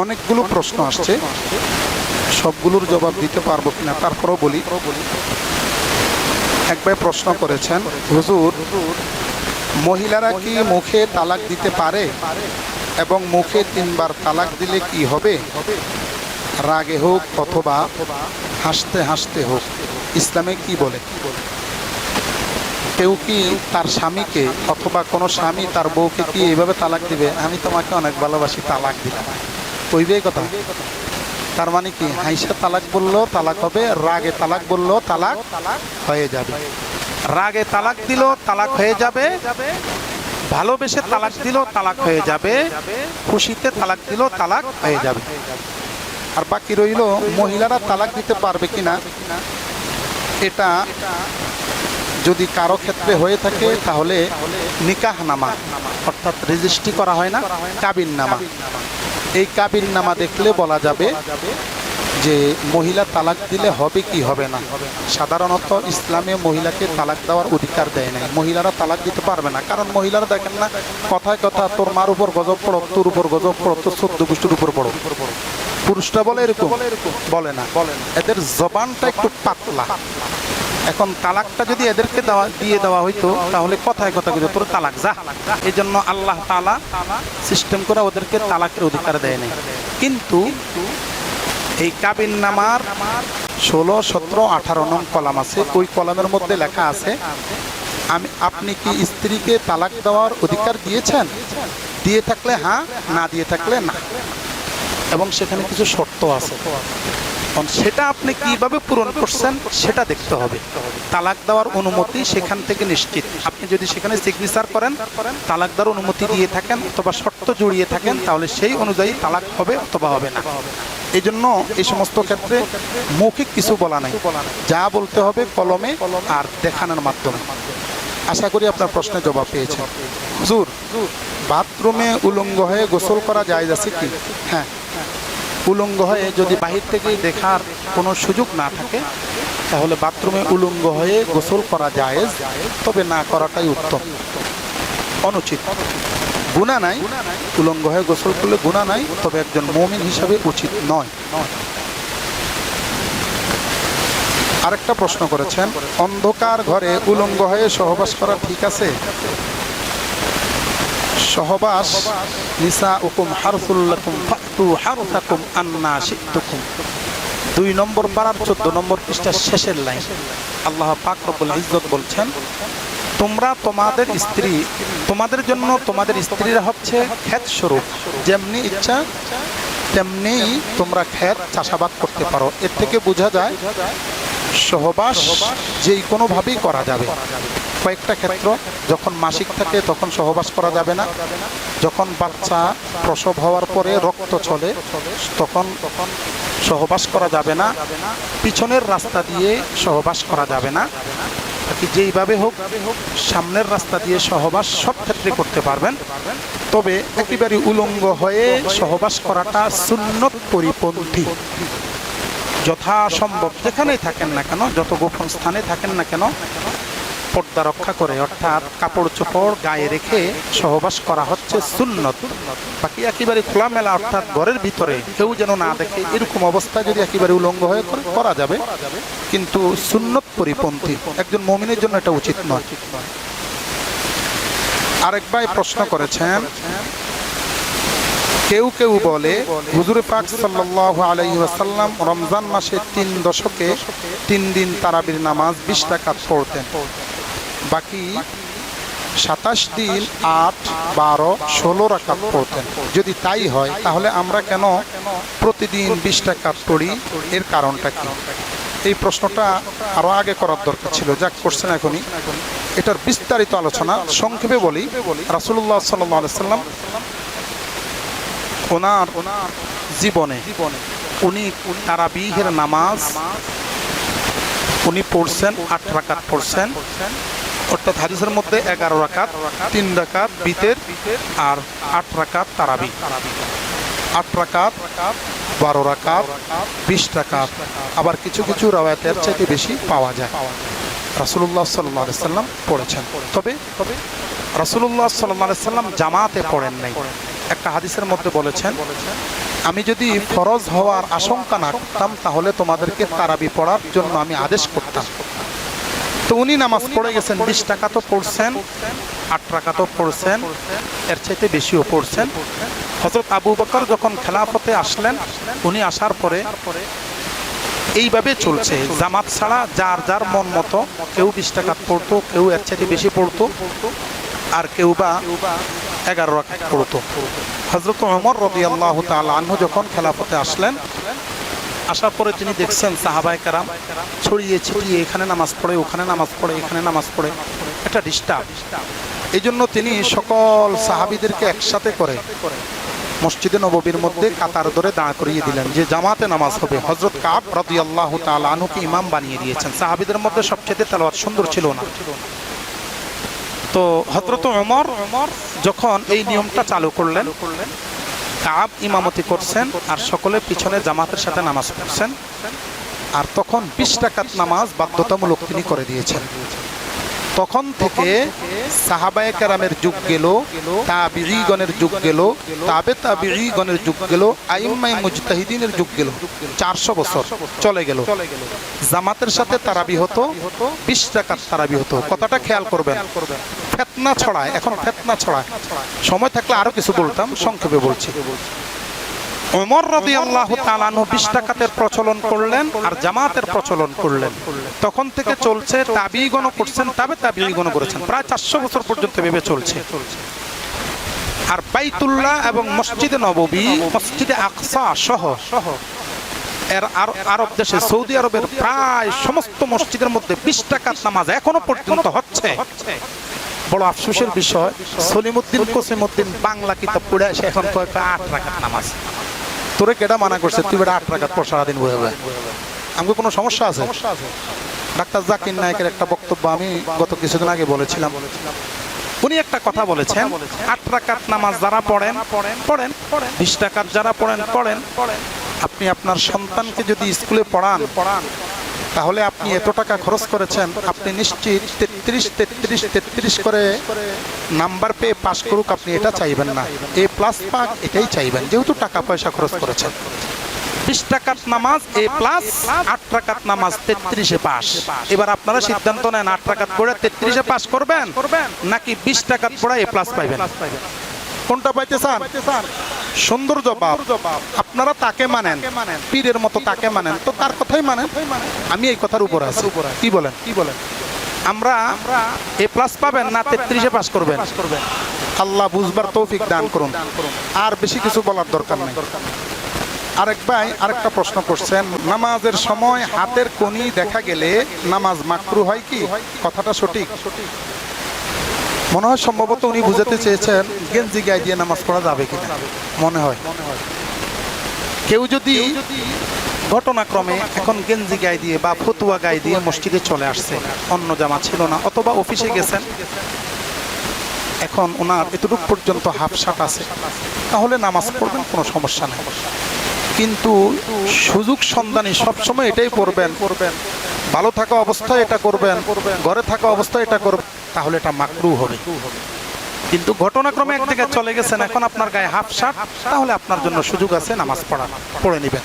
অনেকগুলো প্রশ্ন আসছে, সবগুলোর জবাব দিতে পারবো কিনা তারপরও বলি। এক ভাই প্রশ্ন করেছেন, হুজুর মহিলারা কি মুখে তালাক দিতে পারে এবং মুখে 3 বার তালাক দিলে কি হবে? রাগে হোক অথবা হাসতে হাসতে হোক, ইসলামে কি বলে? কেউ কি তার স্বামীকে অথবা কোনো স্বামী তার বউকে কি এইভাবে তালাক দিবে, আমি তোমাকে অনেক ভালোবাসি তালাক দিলাম, কইবে এই কথা? তার মানে কি হাইসা তালাক বললো তালাক হবে, রাগে তালাক বললো তালাক হয়ে যাবে। রাগে তালাক দিল তালাক হয়ে যাবে, ভালোবেসে তালাক দিল তালাক হয়ে যাবে, খুশিতে তালাক দিল তালাক হয়ে যাবে। আর বাকি রইল মহিলারা তালাক দিতে পারবে কিনা। এটা যদি কারো ক্ষেত্রে হয়ে থাকে তাহলে নিকাহ নামা, অর্থাৎ রেজিস্ট্রি করা হয় না, কাবিন নামা, এই কাবিন নামা দেখলে বলা যাবে যে মহিলা তালাক দিলে হবে কি হবে না। সাধারণত ইসলামে মহিলাকে তালাক দেওয়ার অধিকার দেয় নাই, মহিলারা তালাক দিতে পারবে না। কারণ মহিলারা দেখেন না, কথায় কথা তোর মার উপর গজব পড়ো, তোর উপর গজব পড়ো, তোর 14 গোষ্ঠীর উপর পড়ো। পুরুষরা বলে এরকম বলে না, এদের জবানটা একটু পাতলা। এখন তালাকটা যদি এদেরকে দিয়ে দেওয়া হইতো তাহলে কথায় কথা কিন্তু তোর তালাক যা। এই জন্য আল্লাহ তাআলা সিস্টেম করে ওদেরকে তালাকের অধিকার দেয় নাই। কিন্তু এই কাবিন নামার 16, 17, 18 নং কলাম আছে, ওই কলামের মধ্যে লেখা আছে আপনি কি স্ত্রীকে তালাক দেওয়ার অধিকার দিয়েছেন? দিয়ে থাকলে হ্যাঁ, না দিয়ে থাকলে না, এবং সেখানে কিছু শর্ত আছে। সেটা আপনি কিভাবে পূরণ করছেন সেটা দেখতে হবে। তালাক দেওয়ার অনুমতি সেখান থেকে নিশ্চিত। আপনি যদি সেখানে সিগনেচার করেন, তালাক দেওয়ার অনুমতি দিয়ে থাকেন অথবা শর্ত জড়িয়ে থাকেন, তাহলে সেই অনুযায়ী তালাক হবে অথবা হবে না। এই জন্য এই সমস্ত ক্ষেত্রে মৌখিক কিছু বলা নাই, যা বলতে হবে কলমে আর দেখানোর মাধ্যমে। আশা করি আপনার প্রশ্নের জবাব পেয়েছেন। হুজুর বাথরুমে উলঙ্গ হয়ে গোসল করা জায়েজ আছে কি? হ্যাঁ, উলঙ্গ হয়ে যদি বাহির থেকে দেখার কোনো সুযোগ না থাকে তাহলে বাথরুমে উলঙ্গ হয়ে গোসল করা জায়েজ, তবে না করাটাই উত্তম, অনুচিত। গুনাহ নাই, উলঙ্গ হয়ে গোসল করলে গুনাহ নাই, তবে একজন মুমিন হিসাবে উচিত নয়। আরেকটা প্রশ্ন করেছেন, অন্ধকার ঘরে উলঙ্গ হয়ে সহবাস করা ঠিক আছে? সহবাস নিসাউকুম হারসুল লাকুম ফাতু হারসাকুম আন্না শি'তুকুম, 2 নম্বর পারার 14 নম্বর পৃষ্ঠার শেষের লাইন। আল্লাহ পাক রব্বুল ইজ্জত বলছেন, তোমরা তোমাদের জন্য তোমাদের স্ত্রীরা হচ্ছে ক্ষেত স্বরূপ, যেমনি ইচ্ছা তেমনি তোমরা ক্ষেত চাষাবাদ করতে পারো। এর থেকে বোঝা যায় সহবাস যেই কোনোভাবেই করা যাবে। কয়েকটা ক্ষেত্র, যখন মাসিক থাকে তখন সহবাস করা যাবে না, যখন বাচ্চা প্রসব হওয়ার পরে রক্ত চলে তখন সহবাস করা যাবে না, পিছনের রাস্তা দিয়ে সহবাস করা যাবে না। যেইভাবে হোক সামনের রাস্তা দিয়ে সহবাস সব ক্ষেত্রে করতে পারবেন, তবে একেবারে উলঙ্গ হয়ে সহবাস করাটা সুন্নত পরিপন্থী। যথাসম্ভব যেখানেই থাকেন না কেন, যত গোপন স্থানে থাকেন না কেন, পর্দা রক্ষা করে, অর্থাৎ কাপড় চোপড় গায়ে রেখে সহবাস করা হচ্ছে সুন্নত। বাকি একেবারে খোলামেলা, অর্থাৎ ঘরের ভিতরে কেউ যেন না দেখে, এরকম অবস্থা যদি একেবারে উলঙ্গ হয়ে করা যাবে, কিন্তু সুন্নত পরিপন্থী, একজন মুমিনের জন্য এটা উচিত নয়। আরেক ভাই প্রশ্ন করেছেন, কেউ কেউ বলে হুজুর পাক সাল্লাল্লাহু আলাইহি ওয়াসাল্লাম রমজান মাসে 3 দশকে 3 দিন তারাবির নামাজ 20 রাকাত পড়তেন, বাকি 27 দিন 8, 12, 16 রাকাত পড়তেন। যদি তাই হয় তাহলে আমরা কেন প্রতিদিন 20 রাকাত পড়ি? এর কারণটা কি? এই প্রশ্নটা আরো আগে করার দরকার ছিল, যা করছেন এখনই। এটার বিস্তারিত আলোচনা সংক্ষেপে বলি। রাসূলুল্লাহ সাল্লাল্লাহু আলাইহি ওয়াসাল্লাম ওনার জীবনে উনি তারাবিহের নামাজ উনি পড়ছেন 8 রাকাত পড়ছেন, অর্থাৎ হাদিসের মধ্যে 11 রাকাত, 3 রাকাত বিতের আর 8 রাকাত তারাবি। 8 রাকাত, 12 রাকাত, 20 রাকাত, আবার কিছু কিছু রাওয়ায়াতের চাইতে বেশি পাওয়া যায়। রাসূলুল্লাহ সাল্লাল্লাহু আলাইহি ওয়াসাল্লাম পড়েছেন, তবে রাসূলুল্লাহ সাল্লাল্লাহু আলাইহি ওয়াসাল্লাম জামাতে পড়েন নাই। একটা হাদিসের মধ্যে বলেছেন আমি যদি ফরজ হওয়ার আশঙ্কা না করতাম তাহলে তোমাদেরকে তারাবি পড়ার জন্য আমি আদেশ করতাম। তো উনি নামাজ পড়ে গেছেন, 20 টাকা তো পড়ছেন, 8 টাকা তো পড়ছেন, এর চাইতে বেশিও পড়ছেন। হযরত আবু বকর যখন খেলাফতে আসলেন, উনি আসার পরে এইভাবে চলছে, জামাত ছাড়া যার যার মন মতো, কেউ 20 টাকা পড়তো, কেউ এর চাইতে বেশি পড়তো, আর কেউ বা 11 রাকাত পড়তো। হযরত ওমর রাদিয়াল্লাহু তাআলা আনহু যখন খেলাফতে আসলেন, আসার পরে তিনি দেখছেন সাহাবায়ে কেরাম ছড়িয়ে ছিটিয়ে এখানে নামাজ পড়ে, ওখানে নামাজ পড়ে, এখানে নামাজ পড়ে, এটা ডিস্টার্ব। এই জন্য তিনি সকল সাহাবীদেরকে একসাথে করে মসজিদে নববীর মধ্যে কাতার ধরে দাঁড় করিয়ে দিলেন যে জামাতে নামাজ হবে। হযরত কাব রাদিয়াল্লাহু তাআলা আনহুকে ইমাম বানিয়ে দিয়েছেন। সাহাবীদের মধ্যে সবচেয়ে তেলাওয়াত সুন্দর ছিল না। তো হযরত ওমর যখন এই নিয়মটা চালু করলেন, কাব ইমামতি করছেন আর সকলে পিছনে জামাতের সাথে নামাজ পড়ছেন, আর তখন 20 রাকাত নামাজ বাধ্যতামূলক তিনি করে দিয়েছেন। তখন থেকে সাহাবায়ে কেরামের যুগ গেল, তাবিঈগণের যুগ গেল, তাবে তাবিঈগণের যুগ গেল, আইম্মায়ে মুজতাহিদিনের যুগ গেল, 400 বছর চলে গেল। জামাতের সাথে তারাবি হতো, 20 রাকাত তারাবি হতো। কথাটা খেয়াল করবেন, ফিতনা ছড়ায়, এখন ফিতনা ছড়ায়। সময় থাকলে আরো কিছু বলতাম, সংক্ষেপে বলছি। ওমর রাদিয়াল্লাহু তাআলা আনহু 20 রাকাতের প্রচলন করলেন আর জামাতের প্রচলন করলেন। তখন থেকে চলছে, তাবিঈগণ করছেন, তাবে তাবিঈগণ করেছেন, প্রায় 400 বছর পর্যন্ত ভেবে চলছে। আর বাইতুল্লাহ এবং মসজিদে নববী, মসজিদে আকসা সহ এর আরব দেশে, সৌদি আরবের প্রায় সমস্ত মসজিদের মধ্যে 20 রাকাত নামাজ এখনো পর্যন্ত হচ্ছে। বড় আফসোসের বিষয়, সলিমউদ্দিন কসিমউদ্দিন বাংলা কিতাব পড়ে আসে এখন কয় 8 রাকাত নামাজ। তোরে কেডা মানা করছে তুই বেটা 8 রাকাত পড় সারাদিন বয়ে বয়ে? আমাকে কোনো সমস্যা আছে? ডাক্তার জাকির নায়েকের একটা বক্তব্য আমি গত কিছুদিন আগে বলেছিলাম। উনি একটা কথা বলেছেন, 8 রাকাত নামাজ যারা পড়েন পড়েন, 20 রাকাত যারা পড়েন পড়েন। আপনি আপনার সন্তানকে যদি স্কুলে পড়ান তাহলে আপনি এত টাকা খরচ করেছেন, আপনি নিশ্চিত 33 করে নাম্বার পেয়ে পাশ করুক, আপনি এটা চাইবেন না, A+ পাক এটাই চাইবেন, যেহেতু টাকা পয়সা খরচ করেছেন। 20 রাকাত নামাজ A+, 8 রাকাত নামাজ 33-এ পাস। এবার আপনারা সিদ্ধান্ত নেন, 8 রাকাত পড়ে 33-এ পাস করবেন নাকি 20 রাকাত পড়ে A+ পাইবেন? কোনটা পাইতে চান? সুন্দর জবাব। আপনারা তাকে মানেন, পীরের মতো তাকে মানেন, তো তার কথাই মানেন। আমি এই কথার উপর আছি। কি বলেন? আমরা A+ পাবেন না 33-এ পাস করবেন? আল্লাহ বুঝবার তৌফিক দান করুন। আর বেশি কিছু বলার দরকার নেই। আরেক ভাই আরেকটা প্রশ্ন করছেন, নামাজের সময় হাতের কনি দেখা গেলে নামাজ মাকরু হয় কি? কথাটা সঠিক? মনে হয় সম্ভবত উনি বুঝাতে চেয়েছেন গেঞ্জি গায়ে দিয়ে নামাজ পড়া যাবে কিনা, মনে হয়। কেউ যদি ঘটনাক্রমে এখন গেঞ্জি গায়ে দিয়ে বা ফতুয়া গায়ে দিয়ে মসজিদে চলে আসছে, অন্য জামা ছিল না, অথবা অফিসে গেছেন, এখন ওনার এতটুকু পর্যন্ত হাফ শার্ট আছে, তাহলে নামাজ পড়বেন, কোনো সমস্যা নেই। কিন্তু সুযোগ সন্ধানী সবসময় এটাই পড়বেন, ভালো থাকা অবস্থায় এটা করবেন, ঘরে থাকা অবস্থায় এটা করবেন, তাহলে এটা মাকরু হবে। কিন্তু ঘটনাক্রমে এক জায়গায় চলে গেছেন, এখন আপনার গায়ে হাফ শার্ট, তাহলে আপনার জন্য সুযোগ আছে, নামাজ পড়ে নেবেন।